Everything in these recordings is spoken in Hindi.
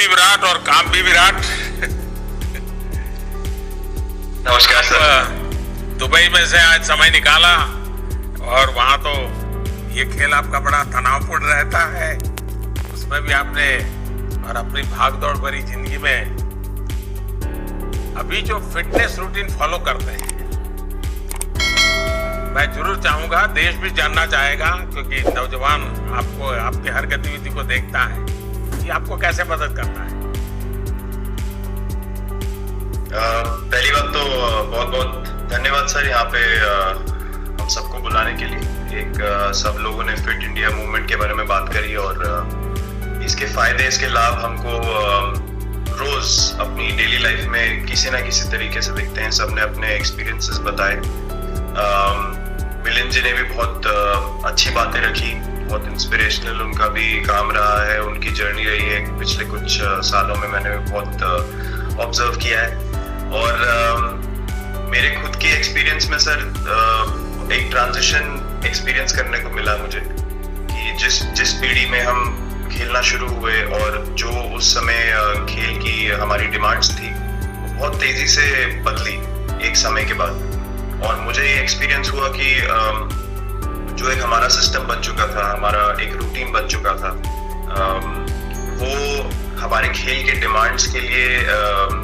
भी विराट और काम भी विराट। नमस्कार सर। दुबई में से आज समय निकाला और वहां तो ये खेल आपका बड़ा तनावपूर्ण रहता है, उसमें भी आपने और अपनी भागदौड़ भरी जिंदगी में अभी जो फिटनेस रूटीन फॉलो करते हैं, मैं जरूर चाहूंगा, देश भी जानना चाहेगा क्योंकि नौजवान आपको आपकी हर गतिविधि को देखता है कि आपको कैसे मदद करता है। पहली बात तो बहुत बहुत धन्यवाद सर यहाँ पे हम सबको बुलाने के लिए। एक सब लोगों ने फिट इंडिया मूवमेंट के बारे में बात करी और इसके फायदे, इसके लाभ हमको रोज अपनी डेली लाइफ में किसी ना किसी तरीके से दिखते हैं। सबने अपने एक्सपीरियंसेस बताए। मिलिंद जी ने भी बहुत अच्छी बातें रखी, बहुत इंस्पिरेशनल उनका भी काम रहा है, उनकी जर्नी रही है पिछले कुछ सालों में, मैंने बहुत ऑब्जर्व किया है। और मेरे खुद के एक्सपीरियंस में सर एक ट्रांजिशन एक्सपीरियंस करने को मिला मुझे कि जिस पीढ़ी में हम खेलना शुरू हुए और जो उस समय खेल की हमारी डिमांड्स थी वो बहुत तेजी से बदली एक समय के बाद। और मुझे ये एक्सपीरियंस हुआ कि जो एक हमारा सिस्टम बन चुका था, हमारा एक रूटीन बन चुका था, वो हमारे खेल के डिमांड्स के लिए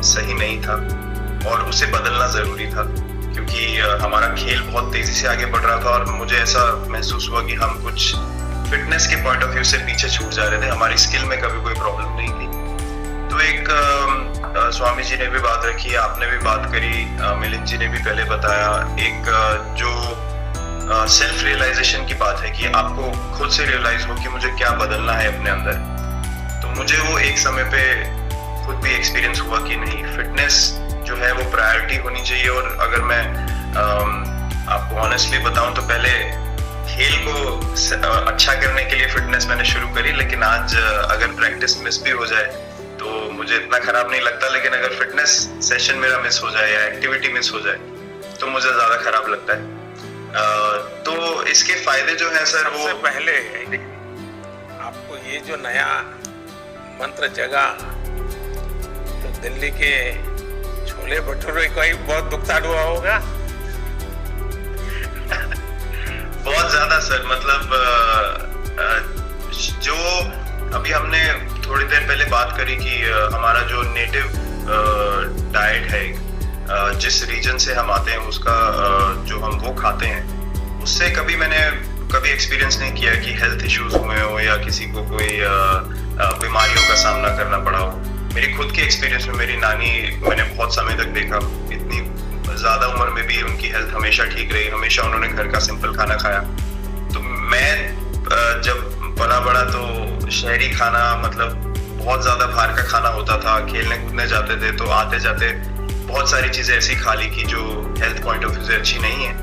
सही नहीं था और उसे बदलना जरूरी था क्योंकि हमारा खेल बहुत तेजी से आगे बढ़ रहा था और मुझे ऐसा महसूस हुआ कि हम कुछ फिटनेस के पॉइंट ऑफ व्यू से पीछे छूट जा रहे थे। हमारी स्किल में कभी कोई प्रॉब्लम नहीं थी। तो एक स्वामी जी ने भी बात रखी, आपने भी बात करी, मिलिंद जी ने भी पहले बताया, एक जो सेल्फ रियलाइजेशन की बात है कि आपको खुद से रियलाइज हो कि मुझे क्या बदलना है अपने अंदर। तो मुझे वो एक समय पे खुद भी एक्सपीरियंस हुआ कि नहीं, फिटनेस जो है वो प्रायोरिटी होनी चाहिए। और अगर मैं आपको ऑनेस्टली बताऊं तो पहले खेल को अच्छा करने के लिए फिटनेस मैंने शुरू करी, लेकिन आज अगर प्रैक्टिस मिस भी हो जाए तो मुझे इतना खराब नहीं लगता, लेकिन अगर फिटनेस सेशन मेरा मिस हो जाए या एक्टिविटी मिस हो जाए तो मुझे ज्यादा खराब लगता है। तो इसके फायदे जो है सर, वो पहले आपको ये जो नया मंत्र जगा तो दिल्ली के छोले भटूरे का ही बहुत भुगतान हुआ होगा। बहुत ज्यादा सर, मतलब जो अभी हमने थोड़ी देर पहले बात करी कि हमारा जो नेटिव डाइट है, जिस रीजन से हम आते हैं उसका जो हम वो खाते हैं, उससे मैंने कभी एक्सपीरियंस नहीं किया कि हेल्थ इश्यूज हुए हो या किसी को कोई बीमारियों का सामना करना पड़ा हो। मेरी खुद के एक्सपीरियंस में मेरी नानी मैंने बहुत समय तक देखा, इतनी ज्यादा उम्र में भी उनकी हेल्थ हमेशा ठीक रही, हमेशा उन्होंने घर का सिंपल खाना खाया। तो मैं जब पला बड़ा तो शहरी खाना, मतलब बहुत ज्यादा बाहर का खाना होता था, खेलने कूदने जाते थे तो आते जाते बहुत सारी चीजें ऐसी खा ली कि जो हेल्थ पॉइंट ऑफ व्यू से अच्छी नहीं है।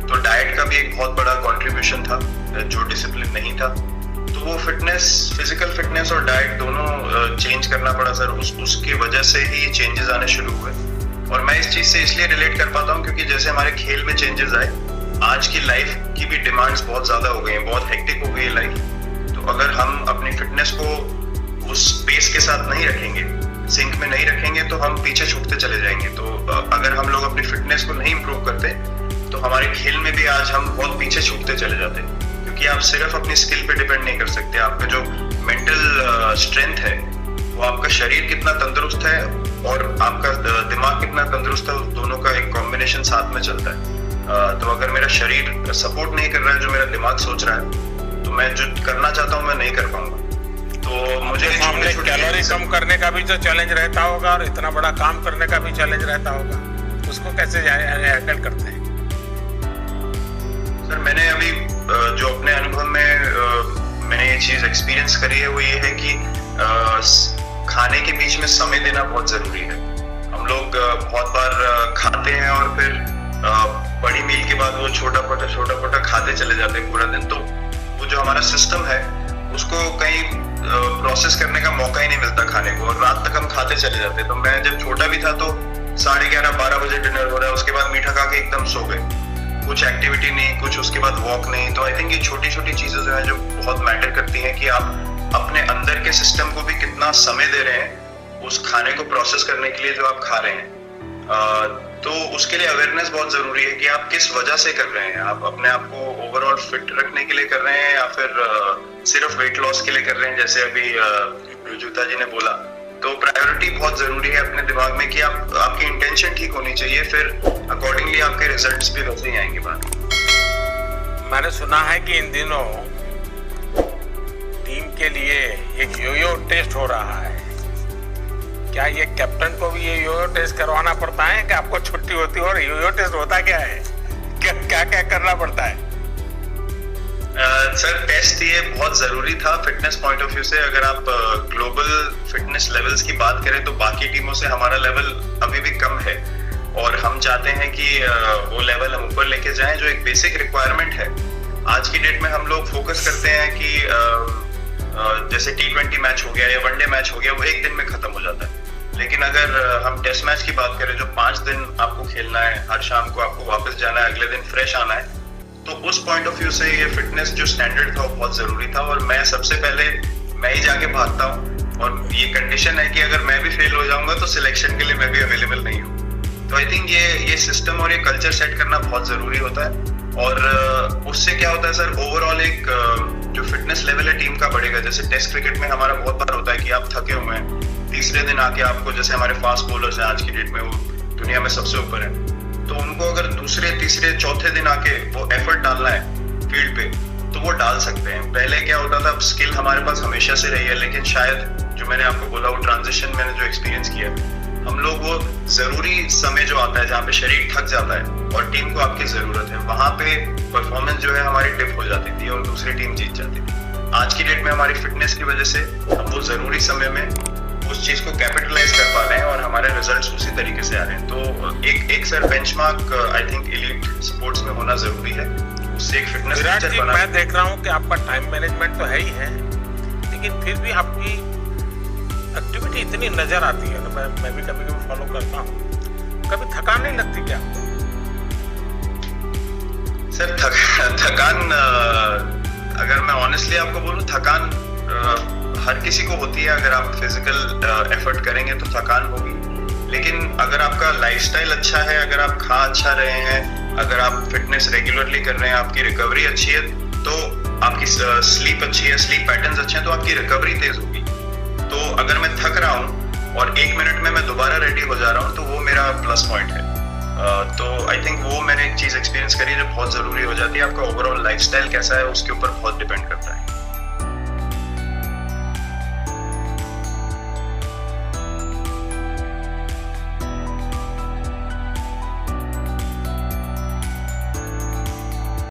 तो डाइट का भी एक बहुत बड़ा कंट्रीब्यूशन था, जो डिसिप्लिन नहीं था। तो वो फिटनेस, फिजिकल फिटनेस और डाइट दोनों चेंज करना पड़ा सर। उसकी वजह से ही चेंजेस आने शुरू हुए। और मैं इस चीज से इसलिए रिलेट कर पाता हूँ क्योंकि जैसे हमारे खेल में चेंजेस आए, आज की लाइफ की भी डिमांड्स बहुत ज्यादा हो गई हैं, बहुत हेक्टिक हो गई है लाइफ। तो अगर हम अपनी फिटनेस को उस पेस के साथ नहीं रखेंगे, सिंक में नहीं रखेंगे, तो हम पीछे छूटते चले जाएंगे। तो अगर हम लोग अपनी फिटनेस को नहीं इम्प्रूव करते तो हमारे खेल में भी आज हम बहुत पीछे छूटते चले जाते हैं, क्योंकि आप सिर्फ अपनी स्किल पे डिपेंड नहीं कर सकते। आपका जो मेंटल स्ट्रेंथ है, वो आपका शरीर कितना तंदुरुस्त है और आपका दिमाग कितना तंदुरुस्त है, उस दोनों का एक कॉम्बिनेशन साथ में चलता है। तो अगर मेरा शरीर सपोर्ट नहीं कर रहा है जो मेरा दिमाग सोच रहा है, तो मैं जो करना चाहता हूँ मैं नहीं कर पाऊंगा। तो मुझे कैलोरी कम करने का भी तो चैलेंज रहता होगा और इतना बड़ा काम करने का भी चैलेंज रहता होगा, उसको कैसे हैंडल करते हैं? सर मैंने अभी जो अपने अनुभव में मैंने ये चीज एक्सपीरियंस करी है वो ये है कि खाने के बीच में समय देना बहुत जरूरी है। हम लोग बहुत बार खाते हैं और फिर बड़ी मील के बाद वो छोटा पोटा खाते चले जाते हैं पूरा दिन। तो वो जो हमारा सिस्टम है उसको कहीं प्रोसेस करने का मौका ही नहीं मिलता खाने को, और रात तक हम खाते चले जाते हैं। तो मैं जब छोटा भी था तो 11:30-12 बजे डिनर हो रहा है, उसके बाद मीठा खा के एकदम सो गए, कुछ एक्टिविटी नहीं, कुछ उसके बाद वॉक नहीं। तो आई थिंक ये छोटी छोटी चीजें जो है जो बहुत मैटर करती हैं कि आप अपने अंदर के सिस्टम को भी कितना समय दे रहे हैं उस खाने को प्रोसेस करने के लिए जो आप खा रहे हैं। तो उसके लिए अवेयरनेस बहुत जरूरी है कि आप किस वजह से कर रहे हैं। आप अपने आप को ओवरऑल फिट रखने के लिए कर रहे हैं या फिर सिर्फ वेट लॉस के लिए कर रहे हैं, जैसे अभी रुजुता जी ने बोला। तो प्रायोरिटी बहुत जरूरी है अपने दिमाग में कि आपकी इंटेंशन ठीक होनी चाहिए, फिर अकॉर्डिंगली आपके रिजल्ट्स भी वैसे ही आएंगे बाद। मैंने सुना है कि इन दिनों टीम के लिए एक योयो टेस्ट हो रहा है। क्या ये कैप्टन को भी ये योयो टेस्ट करवाना पड़ता है कि आपको छुट्टी होती है? और योयो टेस्ट होता क्या है, क्या क्या करना पड़ता है? सर टेस्ट ये बहुत जरूरी था फिटनेस पॉइंट ऑफ व्यू से। अगर आप ग्लोबल फिटनेस लेवल्स की बात करें तो बाकी टीमों से हमारा लेवल अभी भी कम है, और हम चाहते हैं कि वो लेवल हम ऊपर लेके जाएं, जो एक बेसिक रिक्वायरमेंट है। आज की डेट में हम लोग फोकस करते हैं कि जैसे T20 मैच हो गया या वनडे मैच हो गया, वो एक दिन में खत्म हो जाता है। लेकिन अगर हम टेस्ट मैच की बात करें जो 5 दिन आपको खेलना है, हर शाम को आपको वापस जाना है, अगले दिन फ्रेश आना है, तो उस पॉइंट ऑफ व्यू से ये फिटनेस जो स्टैंडर्ड था वो बहुत जरूरी था। और मैं सबसे पहले मैं ही जाके भागता हूँ, और ये कंडीशन है कि अगर मैं भी फेल हो जाऊंगा तो सिलेक्शन के लिए मैं भी अवेलेबल नहीं हूँ। तो आई थिंक ये सिस्टम और ये कल्चर सेट करना बहुत जरूरी होता है। और उससे क्या होता है सर, ओवरऑल एक जो फिटनेस लेवल है टीम का बढ़ेगा। जैसे टेस्ट क्रिकेट में हमारा बहुत बार होता है कि आप थके हुए हैं, तीसरे दिन आके आपको, जैसे हमारे फास्ट बॉलर्स हैं आज की डेट में, वो दुनिया में सबसे ऊपर है, तो उनको अगर दूसरे तीसरे चौथे दिन आके वो एफर्ट डालना है फील्ड पे तो वो डाल सकते हैं। पहले क्या होता था, स्किल हमारे पास हमेशा से रही है, लेकिन शायद जो मैंने आपको बोला वो ट्रांजिशन मैंने जो एक्सपीरियंस किया, हम लोग वो जरूरी समय जो आता है जहाँ पे शरीर थक जाता है और टीम को आपकी जरूरत है, वहां पे परफॉर्मेंस जो है हमारी डिप हो जाती थी और दूसरी टीम जीत जाती थी। आज की डेट में हमारी फिटनेस की वजह से हम वो जरूरी समय में उस चीज को कैपिटलाइज कर पा रहे हैं और हमारे रिजल्ट्स उसी तरीके से आ रहे हैं। तो एक sir benchmark I think elite sports में होना जरूरी है, उससे एक फिटनेस विराट जी, मैं देख रहा हूँ कि आपका टाइम मैनेजमेंट तो है ही है, लेकिन फिर भी आपकी एक्टिविटी इतनी नजर आती है ना, मैं भी कभी कभी फॉलो करता हूँ, कभी थकान नहीं लगती क्या? सर थकान अगर मैं ऑनेस्टली आपको बोलूं, थकान हर किसी को होती है। अगर आप फिजिकल एफर्ट करेंगे तो थकान होगी, लेकिन अगर आपका लाइफस्टाइल अच्छा है, अगर आप खा अच्छा रहे हैं, अगर आप फिटनेस रेगुलरली कर रहे हैं, आपकी रिकवरी अच्छी है, तो आपकी स्लीप अच्छी है, स्लीप पैटर्न्स अच्छे हैं, तो आपकी रिकवरी तेज होगी। तो अगर मैं थक रहा हूँ और 1 मिनट में मैं दोबारा रेडी हो जा रहा हूँ तो वो मेरा प्लस पॉइंट है। तो आई थिंक वो मैंने एक चीज एक्सपीरियंस करी जो बहुत जरूरी हो जाती है। आपका ओवरऑल लाइफस्टाइल कैसा है उसके ऊपर बहुत डिपेंड करता है।